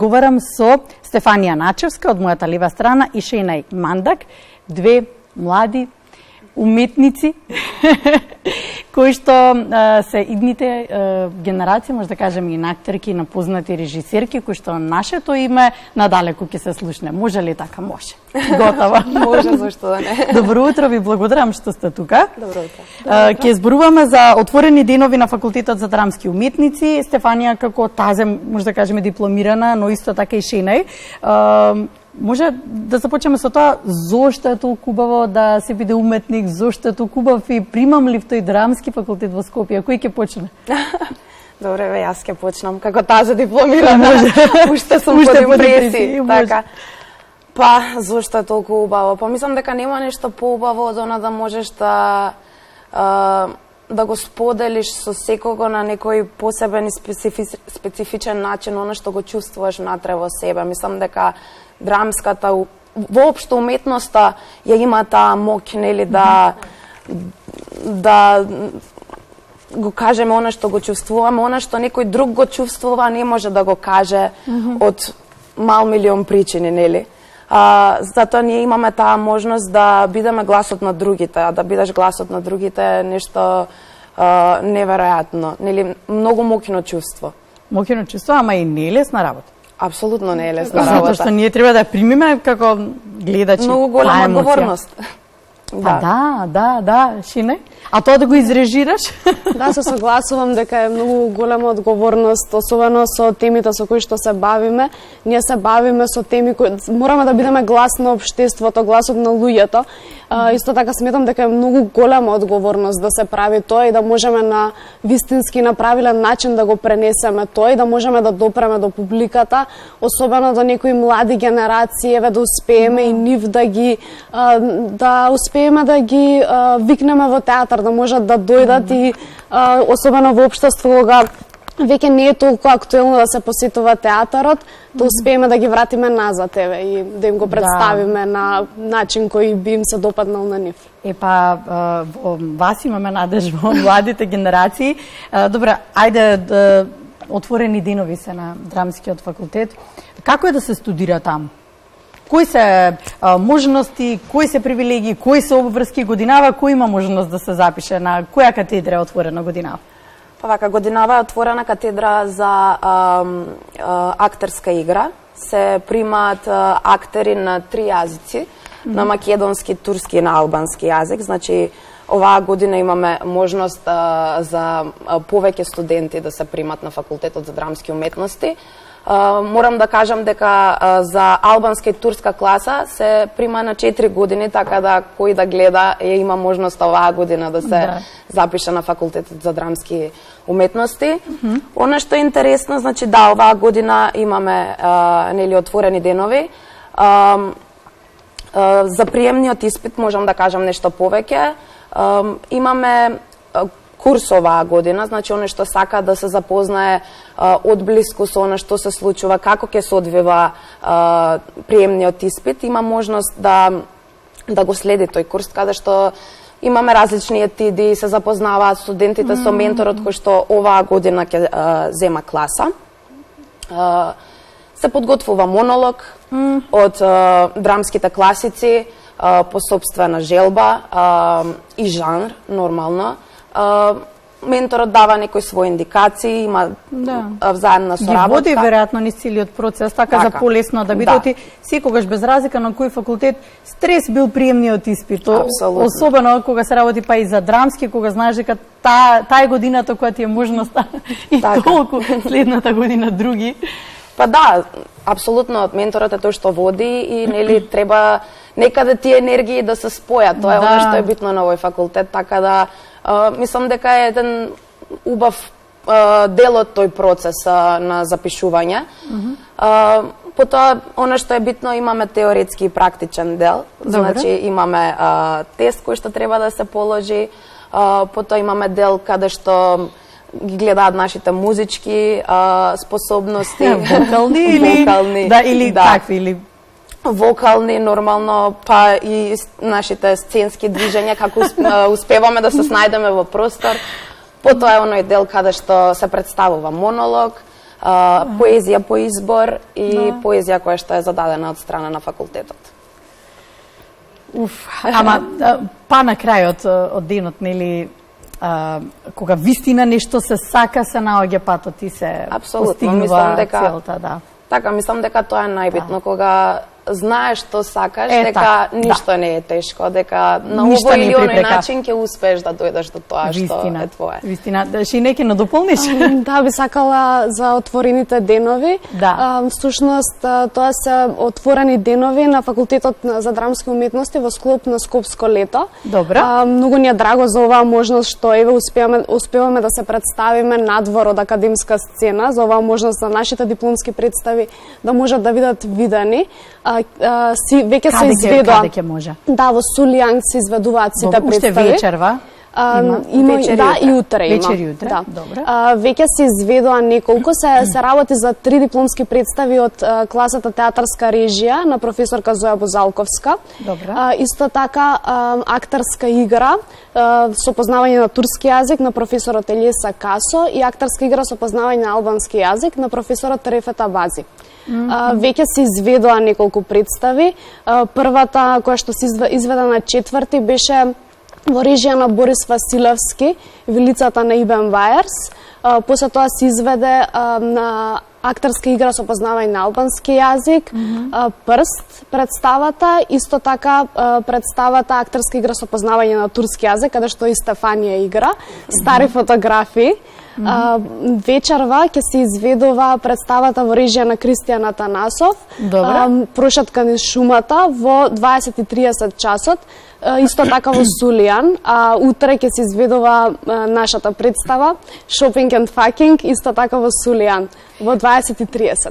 разговарам со Стефанија Начевска од мојата лева страна и Шенај Мандак, две млади уметници кои што се идните генерации, може да кажеме и на актерки, и на познати режисерки, кои што нашето име надалеку ќе се слушне. Може ли така? Може. Готово. Може, зашто да не. Добро утро, ви благодарам што сте тука. Добро утро. Ќе зборуваме за отворени денови на Факултетот за драмски уметници. Стефанија како тазем, може да кажеме дипломирана, но исто така и Шенај. Може да започнеме со тоа, зошто е толку убаво да се биде уметник, зошто е толку убав и примамлив тој драмски факултет во Скопје? Кој ќе почне? Добре, бе, јас ќе почнам како тази дипломирана. Уште сум под импресии, така. Па, зошто е толку убаво? Па мислам дека нема нешто поубаво од она да можеш да го споделиш со секого на некој посебен и специфичен начин она што го чувствуваш внатре во себе. Мислам дека драмската, воопшто уметноста ја има таа моќ, нели, да го кажеме она што го чувствуваме, она што некој друг го чувствува не може да го каже од мал милион причини, нели? Затоа ние имаме таа можност да бидеме гласот на другите, а да бидеш гласот на другите е нешто неверојатно, нели, многу моќно чувство. Моќно чувство, ама и не е лесна работа. Апсолутно не е лесна работа. Затоа што ние треба да ја примиме како гледачи. Многу голема одговорност. Да, Шенај. А тоа да го изрежираш? Да, се согласувам дека е многу голема одговорност, особено со темите со кои што се бавиме. Ние се бавиме со теми кои мораме да бидеме глас на општеството, гласот на луѓето. Исто така сметам дека е многу голема одговорност да се прави тоа и да можеме на вистински на правилен начин да го пренесеме тоа и да можеме да допреме до публиката, особено до некои млади генерации, еве да успееме и нив да ги викнеме во театар, да можат да дојдат и особено во општество кога веќе не е толку актуелно да се посетува театарот, да успееме да ги вратиме назад и да им го представиме на начин кој би им се допаднал на нив. Во вас имаме надеж во младите генерации. Добре, ајде, отворени денови се на драмскиот факултет. Како е да се студира таму? Кои се можности, кои се привилегии, кои се обврски годинава, кој има можност да се запише, на која катедра е отворена годинава? Па вака, годинава е отворена катедра за актерска игра. Се примаат актери на 3 јазици, на македонски, турски и на албански јазик. Значи, оваа година имаме можност за повеќе студенти да се примат на Факултетот за драмски уметности. Морам да кажам дека за албанска и турска класа се прима на 4 години, така да кој да гледа има можност оваа година да се запише на Факултетот за драмски уметности. Она што е интересно, значи да, оваа година имаме нели отворени денови. За приемниот испит можам да кажам нешто повеќе. Имаме курс оваа година, значи оно што сака да се запознае одблиску со оно што се случува, како ќе се одвива приемниот испит, има можност да го следи тој курс, каде што имаме различни етиди, се запознаваат студентите со менторот кој што оваа година ќе зема класа. Се подготвува монолог од драмските класици по собствена желба и жанр, нормално. Менторот дава некои своји индикации, има взаемна соработка. Ги води веројатно низ целиот процес, така за полесно да биде. Ти секогаш без разлика на кој факултет стрес бил приемниот испит. Особено кога се работи па и за драмски, кога знаеш дека таа е годината која ти е можноста и толку следната година други. Па да, апсолутно, менторот е тој што води и нели треба некаде тие енергии да се спојат. Тоа е она што е битно на овој факултет, така да мислам дека е еден убав дел од тој процес на запишување. Потоа, она што е битно, имаме теоретски и практичен дел. Значи, имаме тест кој што треба да се положи, потоа имаме дел каде што ги гледаат нашите музички способности. Вокални или такви, или вокални, нормално, па и нашите сценски движења, како успеваме да се снајдеме во простор. Потоа е оној дел каде што се представува монолог, поезија по избор и поезија која што е зададена од страна на факултетот. Ама па на крајот од денот, нели, кога вистина нешто се сака, се наоѓа патот и се постигнува целта, да. Така, мислам дека тоа е најбитно, кога знаеш што сакаш, дека ништо не е тешко, дека на овој или оној начин ќе успееш да дојдеш до тоа што е твое. Вистина, Шине, ќе надополниш? Да, би сакала за отворените денови. Всушност, тоа се отворени денови на факултетот за драмски уметности во склоп на Скопско лето. Добро. Многу ни е драго за оваа можност што еве успеваме да се представиме надвор од академска сцена, за оваа можност за нашите дипломски представи да можат да видат видени. Веќе се изведува. Каде ќе може? Да, во Сулијанг се изведуваат сите представи. Уште вечерва? Има и утре има. Вечер и утре, да. Добро. Веќе се изведува неколку, се работи за 3 дипломски представи од класата театарска режија на професорка Зоја Бозалковска. Добро. Исто така актерска игра со познавање на турски јазик на професорот Елиеса Касо и актерска игра со познавање на албански јазик на професорот Рефет Абази. Веќе се изведува неколку представи. Првата која што се изведе на 4 беше во режија на Борис Василевски, Вилицата на Ибен Вајерс. После тоа се изведе на актерска игра со познавање на албански јазик, Прст представата, исто така представата актерска игра со познавање на турски јазик, каде што и Стефанија игра, стари фотографии. Вечерва ќе се изведува представата во режија на Кристијан Атанасов, Прошетка низ шумата во 20:30 часот, исто така во Сулијан, а утре ќе се изведува нашата представа Shopping and Fucking, исто така во Сулијан во 20:30.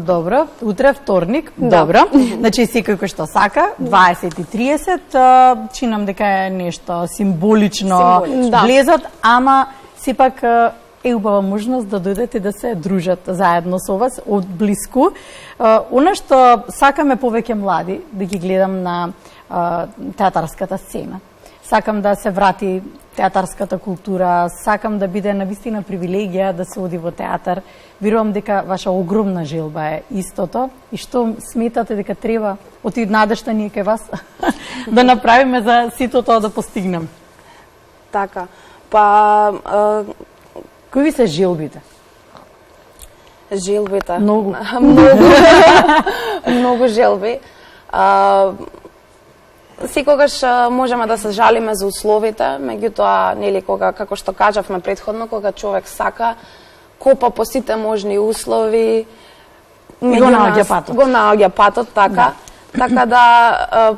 Добро, утре вторник, добро. Значи секој што сака, 20:30, чинам дека е нешто символично влезот, ама сепак е убава можност да дојдете да се дружат заедно со вас од блиску. Она што сакаме повеќе млади да ги гледам на театарската сцена. Сакам да се врати театарската култура, сакам да биде навистина привилегија да се оди во театар. Верувам дека ваша огромна желба е истото и што сметате дека треба од надежта ние кај вас да направиме за сето тоа да постигнем. Така. Па кои се желбите? Желбите. Многу. Многу желби. Секогаш можеме да се жалиме за условите, меѓутоа, нели, кога, како што кажавме претходно, кога човек сака, копа по сите можни услови, го наоѓа патот. Го наоѓа патот, така. Така да,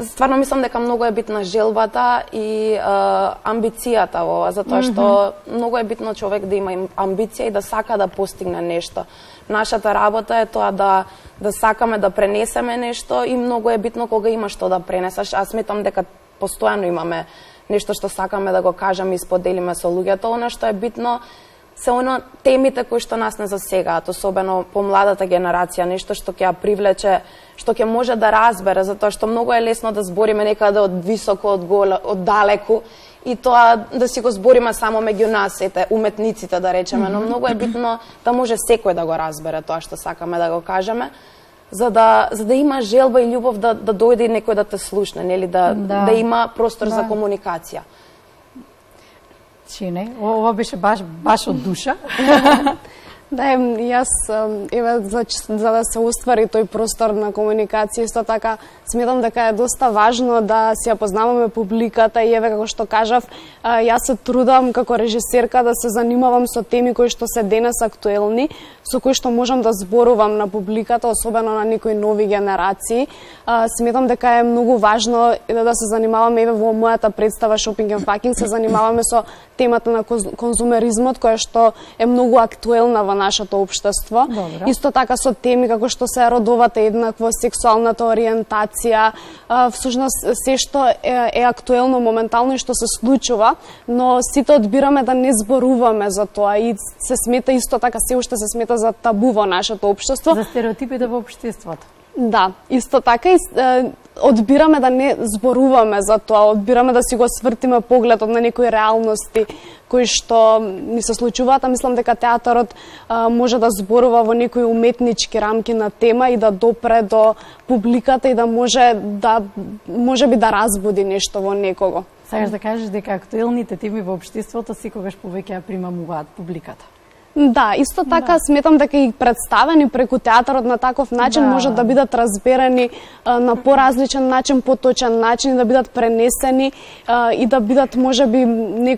стварно мислам дека многу е битна желбата и амбицијата во ова, затоа што многу е битно човек да има амбиција и да сака да постигне нешто. Нашата работа е тоа да сакаме да пренесеме нешто и многу е битно кога имаш што да пренесеш. Аз сметам дека постојано имаме нешто што сакаме да го кажеме и споделиме со луѓето. Она што е битно се темите кои што нас не засегаат, особено по младата генерација, нешто што ќе ја привлече, што ќе може да разбере, затоа што многу е лесно да збориме некаде од високо, од далеку, и тоа да си го збориме само меѓу нас, сите уметниците да речеме, но многу е битно да може секој да го разбере тоа што сакаме да го кажеме, за да има желба и љубов да дојде и некој да те слушне, нели, да има простор за комуникација. Чине, ова беше баш од душа. Да, јас, еве, за да се оствари тој простор на комуникација, исто така, сметам дека е доста важно да си ја познаваме публиката и еве, како што кажав, јас се трудам како режисерка да се занимавам со теми кои што се денес актуелни, со кои што можам да зборувам на публиката, особено на некои нови генерации. Сметам дека е многу важно да се занимаваме, еве, во мојата представа Shopping and Fucking, се занимаваме со темата на конзумеризмот, која што е многу актуелна во нашето општество. Добро. Исто така со теми како што се родовата еднаквост, сексуалната ориентација, всушност се што е актуелно моментално и што се случува, но сите одбираме да не зборуваме за тоа и се смета исто така, се уште се смета за табу во нашето општество. За стереотипите во општеството. Да, исто така одбираме да не зборуваме за тоа, одбираме да си го свртиме погледот на некои реалности кои што ни се случуваат, а мислам дека театарот може да зборува во некои уметнички рамки на тема и да допре до публиката и да може би да разбуди нешто во некого. Сакаш да кажеш дека актуелните теми во општеството секогаш повеќе ја примамуваат публиката. Да, исто така сметам дека и представени преку театарот на таков начин можат да бидат разберани на поразличен начин, поточен начин, да бидат пренесени и да бидат можеби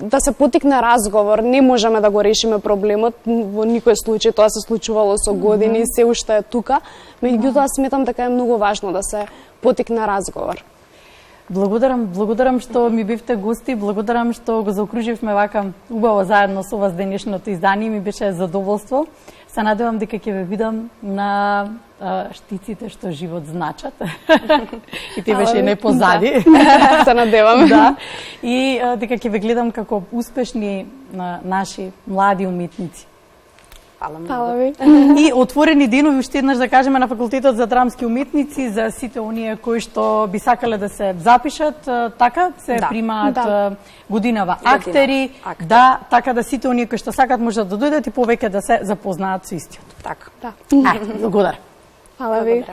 да се потикне разговор. Не можеме да го решиме проблемот во никој случај, тоа се случувало со години и се уште е тука, меѓутоа сметам дека е многу важно да се потикне разговор. Благодарам што ми бивте гости, благодарам што го заокруживме вака убаво заедно со вас денешното издание, ми беше задоволство. Се надевам дека ќе ве видам на штиците што живот значат. И ти беше не позади. Се надевам. Да. И дека ќе ве гледам како успешни наши млади уметници. Фала ви. И отворени денови уште еднаш да кажеме на факултетот за драмски уметници за сите оние кои што би сакале да се запишат, така се примаат годинава актери, да, така да сите оние кои што сакат можат да дојдат и повеќе да се запознаат со истиот. Така. Да. Благодарам. Фала ви.